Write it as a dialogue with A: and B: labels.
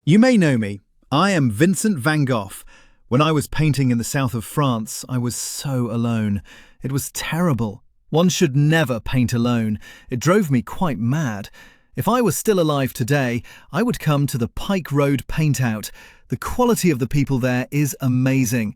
A: You may know me. I am Vincent van Gogh. When I was painting in the south of France, I was so alone. It was terrible. One should never paint alone. It drove me quite mad. If I was still alive today, I would come to the Pike Road Paint Out. The quality of the people there is amazing.